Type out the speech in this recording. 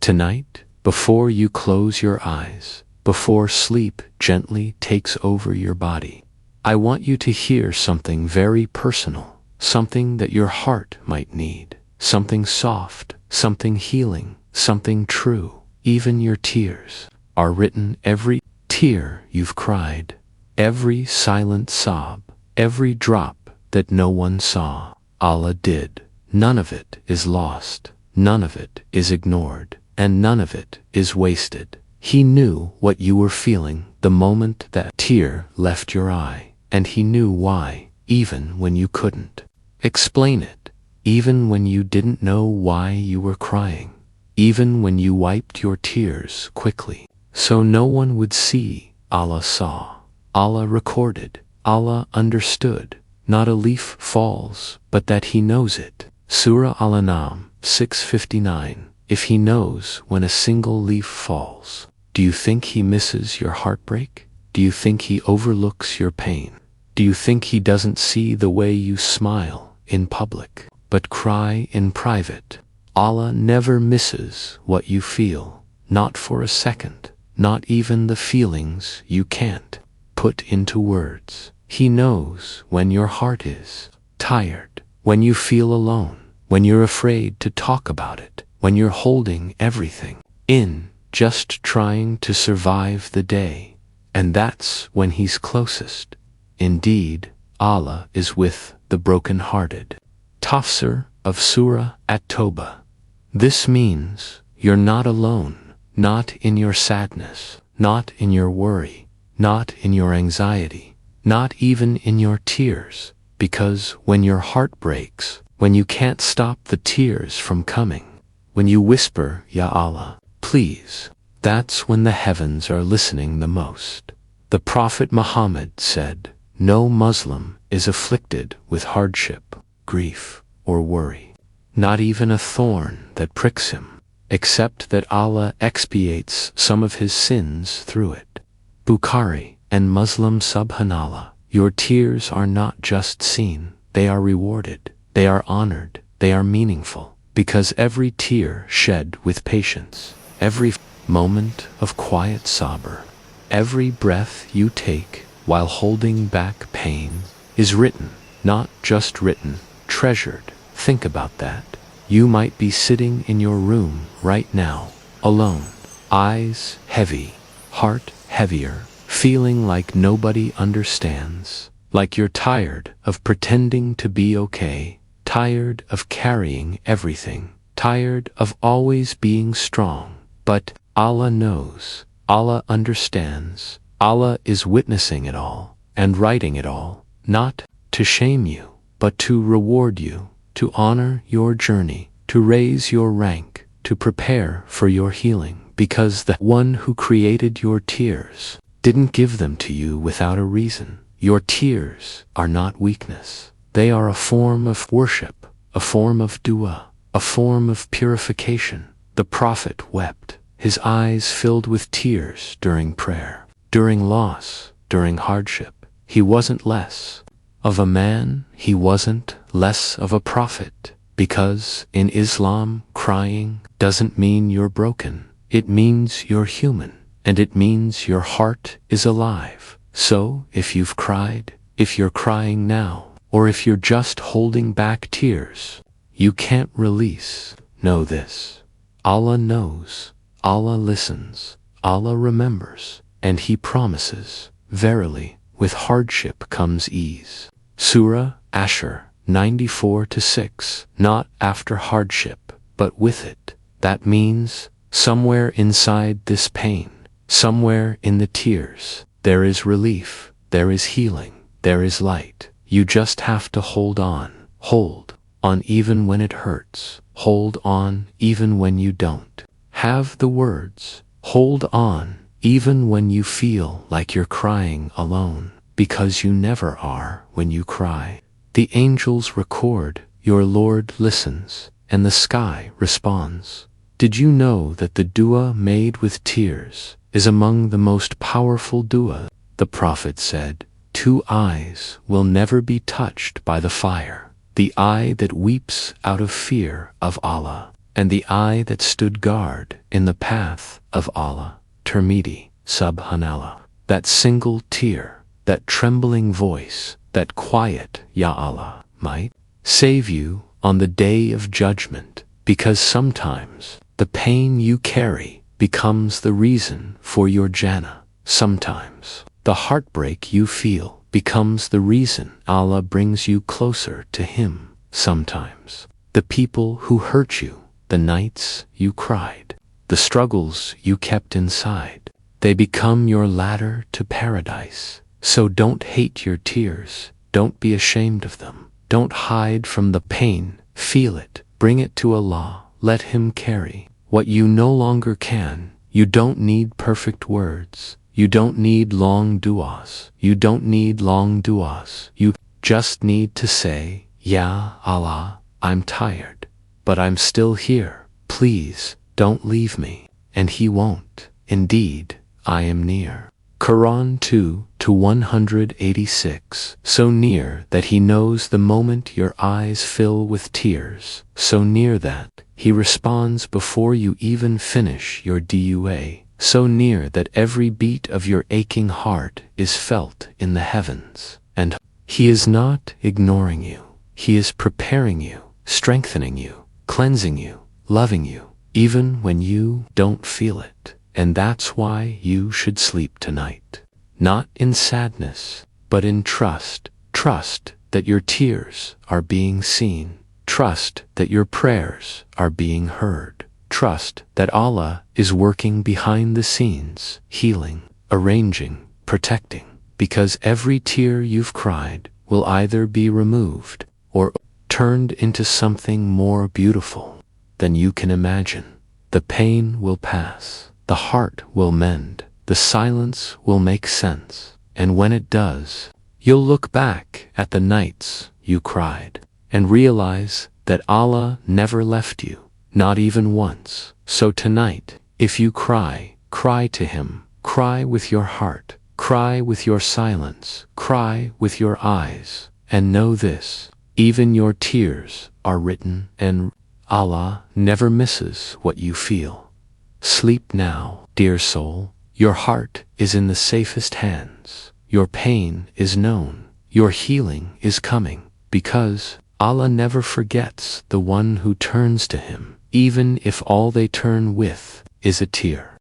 Tonight, before you close your eyes, before sleep gently takes over your body, I want you to hear something very personal, something that your heart might need, something soft, something healing, something true. Even your tears are written, every tear you've cried, every silent sob, every drop that no one saw. Allah did. None of it is lost, none of it is ignored, and none of it is wasted. He knew what you were feeling the moment that tear left your eye, and he knew why, even when you couldn't explain it, even when you didn't know why you were crying, even when you wiped your tears quickly, so no one would see. Allah saw, Allah recorded, Allah understood. Not a leaf falls, but that he knows it. Surah Al-An'am 6:59. If he knows when a single leaf falls, do you think he misses your heartbreak? Do you think he overlooks your pain? Do you think he doesn't see the way you smile in public, but cry in private? Allah never misses what you feel, not for a second, not even the feelings you can't put into words. He knows when your heart is tired, when you feel alone, when you're afraid to talk about it, when you're holding everything in, just trying to survive the day. And that's when he's closest. Indeed, Allah is with the brokenhearted. Tafsir of Surah At-Tawbah. This means you're not alone, not in your sadness, not in your worry, not in your anxiety, not even in your tears, because when your heart breaks, when you can't stop the tears from coming, when you whisper, Ya Allah, please, that's when the heavens are listening the most. The Prophet Muhammad said, no Muslim is afflicted with hardship, grief, or worry, not even a thorn that pricks him, except that Allah expiates some of his sins through it. Bukhari and Muslim. Subhanallah, your tears are not just seen, they are rewarded, they are honored, they are meaningful, because every tear shed with patience, every moment of quiet sabr, every breath you take while holding back pain is written, not just written, treasured. Think about that. You might be sitting in your room right now, alone, eyes heavy, heart heavier, feeling like nobody understands, like you're tired of pretending to be okay, tired of carrying everything, tired of always being strong. But Allah knows, Allah understands, Allah is witnessing it all and writing it all, not to shame you, but to reward you, to honor your journey, to raise your rank, to prepare for your healing, because the one who created your tears didn't give them to you without a reason. Your tears are not weakness. They are a form of worship, a form of dua, a form of purification. The Prophet wept, his eyes filled with tears during prayer, during loss, during hardship. He wasn't less of a man, he wasn't less of a prophet, because in Islam, crying doesn't mean you're broken. It means you're human. And it means your heart is alive. So, if you've cried, if you're crying now, or if you're just holding back tears you can't release, know this. Allah knows, Allah listens, Allah remembers, and He promises, verily, with hardship comes ease. Surah Ashur 94-6. Not after hardship, but with it. That means, somewhere inside this pain, somewhere in the tears, there is relief, there is healing, there is light. You just have to hold on even when it hurts, hold on even when you don't have the words, hold on even when you feel like you're crying alone, because you never are when you cry. The angels record, your Lord listens, and the sky responds. Did you know that the dua made with tears is among the most powerful dua? The Prophet said, 2 eyes will never be touched by the fire. The eye that weeps out of fear of Allah, and the eye that stood guard in the path of Allah, Tirmidhi, Subhanallah. That single tear, that trembling voice, that quiet Ya Allah might save you on the day of judgment, because sometimes the pain you carry becomes the reason for your Jannah. Sometimes the heartbreak you feel becomes the reason Allah brings you closer to Him. Sometimes the people who hurt you, the nights you cried, the struggles you kept inside, they become your ladder to paradise. So don't hate your tears, don't be ashamed of them, don't hide from the pain, feel it, bring it to Allah, let Him carry what you no longer can. You don't need perfect words, you don't need long du'as, you don't need long du'as, you just need to say, Ya Allah, I'm tired, but I'm still here, please, don't leave me, and He won't. Indeed, I am near. Quran 2:186. So near that He knows the moment your eyes fill with tears, so near that He responds before you even finish your dua, so near that every beat of your aching heart is felt in the heavens. And He is not ignoring you. He is preparing you, strengthening you, cleansing you, loving you, even when you don't feel it. And that's why you should sleep tonight. Not in sadness, but in trust. Trust that your tears are being seen. Trust that your prayers are being heard. Trust that Allah is working behind the scenes, healing, arranging, protecting. Because every tear you've cried will either be removed or turned into something more beautiful than you can imagine. The pain will pass. The heart will mend, the silence will make sense, and when it does, you'll look back at the nights you cried and realize that Allah never left you, not even once. So tonight, if you cry, cry to Him, cry with your heart, cry with your silence, cry with your eyes, and know this, even your tears are written, and Allah never misses what you feel. Sleep now, dear soul, your heart is in the safest hands, your pain is known, your healing is coming, because Allah never forgets the one who turns to Him, even if all they turn with is a tear.